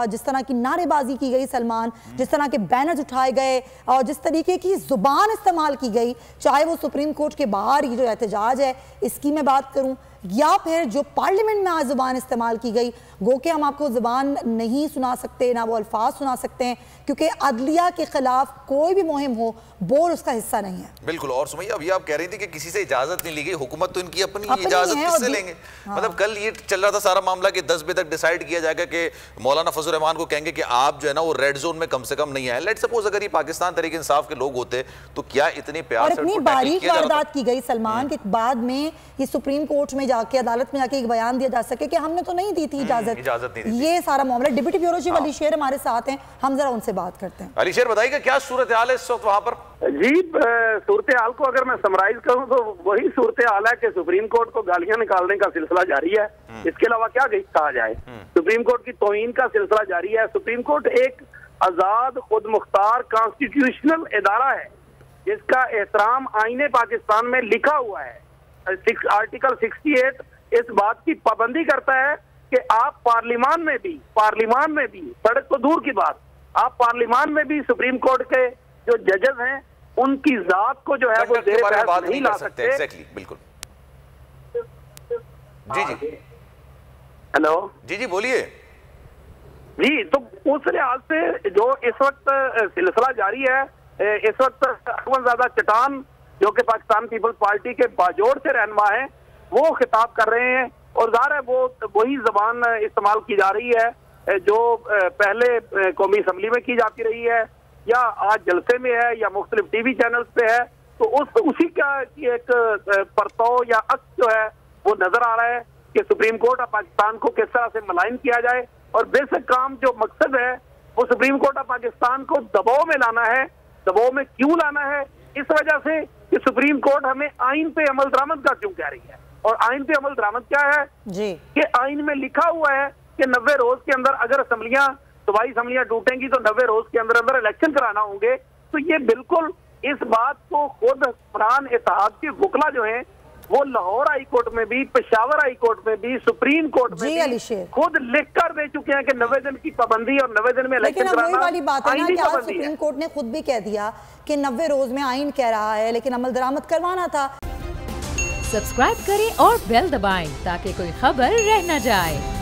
जिस तरह की नारेबाजी की गई सलमान, जिस तरह के बैनर्स उठाए गए और जिस तरीके की जुबान इस्तेमाल की गई, चाहे वो सुप्रीम कोर्ट के बाहर ये जो एहतजाज है इसकी मैं बात करूं या फिर जो पार्लियामेंट में आज जुबान इस्तेमाल की गई, गो के हम आपको जुबान नहीं सुना सकते, ना वो अल्फाज सुना सकते हैं, क्योंकि अदलिया के खिलाफ कोई भी मुहिम हो बोर्ड उसका हिस्सा नहीं है। बिल्कुल। और सुमैया अभी आप कह रही थी कि किसी से इजाजत नहीं ली गई, हुकूमत तो इनकी अपनी इजाजत किससे लेंगे? हाँ। मतलब कल ये चल रहा था सारा मामला कि 10 बजे तक डिसाइड किया जाएगा कि मौलाना फजल रहमान को कहेंगे कि आप जो है ना वो रेड जोन में कम से कम नहीं आए। लेट्स सपोज अगर ये पाकिस्तान तहरीक इंसाफ के लोग होते तो क्या इतनी प्यार से इतनी बारीक वारदात की गई सलमान के बाद में ये सुप्रीम कोर्ट में जाके अदालत में जाके एक बयान दिया जा सके कि हमने तो नहीं दी थी इजाजत नहीं दी। ये सारा मामला डिप्टी ब्यूरो चीफ अली शेर हमारे साथ हैं, हम जरा उनसे बात करते हैं। अली शेर बताइएगा क्या सूरत हाल है इस वक्त वहां पर? जी, सूरत हाल को अगर मैं समराइज करूं तो वही सूरत हाल है कि सुप्रीम कोर्ट को गालियां निकालने का सिलसिला जारी है। इसके अलावा क्या कहा जाए, सुप्रीम कोर्ट की तौहीन का सिलसिला जारी है। सुप्रीम कोर्ट एक आजाद खुद मुख्तार कॉन्स्टिट्यूशनल इदारा है जिसका एहतराम आईने पाकिस्तान में लिखा हुआ है। आर्टिकल 68 इस बात की पाबंदी करता है कि आप पार्लियामान में भी सड़क तो दूर की बात, आप पार्लियामान में भी सुप्रीम कोर्ट के जो जजेस हैं उनकी जात को जो है वो जेर बहस नहीं ला सकते। एग्जैक्टली, बिल्कुल। जी हेलो जी बोलिए। जी, तो उस लिहाज से जो इस वक्त सिलसिला जारी है, इस वक्त अहमदजादा चटान जो कि पाकिस्तान पीपल्स पार्टी के बाजोड़ से रहनुमा है वो खिताब कर रहे हैं और ज़ाहिर है वो वही जबान इस्तेमाल की जा रही है जो पहले कौमी असम्बली में की जाती रही है या आज जलसे में है या मुख्तलिफ टीवी चैनल्स पे है। तो उसी का एक परताव या अक्स जो है वो नजर आ रहा है कि सुप्रीम कोर्ट ऑफ पाकिस्तान को किस तरह से मलाइन किया जाए और बेसिक काम जो मकसद है वो सुप्रीम कोर्ट ऑफ पाकिस्तान को दबाव में लाना है। दबाव में क्यों लाना है? इस वजह से कि सुप्रीम कोर्ट हमें आइन पे अमल दरामद का क्यों कह रही है। और आइन पे अमल दरामद क्या है जी? कि आइन में लिखा हुआ है कि 90 रोज के अंदर अगर सूबाई असम्बलियां टूटेंगी तो 90 रोज के अंदर इलेक्शन कराना होंगे। तो ये बिल्कुल इस बात को खुद फरहान इत्तेहाद के वकला जो हैं वो लाहौर हाई कोर्ट में भी, पेशावर हाई कोर्ट में भी, सुप्रीम कोर्ट में भी खुद लिख कर दे चुके हैं कि 90 दिन की पाबंदी और 90 दिन में इलेक्शन कराना वाली बात है ना कि आज सुप्रीम कोर्ट ने खुद भी कह दिया कि 90 रोज में आइन कह रहा है लेकिन अमल दरामद करवाना था। सब्सक्राइब करें और बेल दबाएं ताकि कोई खबर रह न जाए।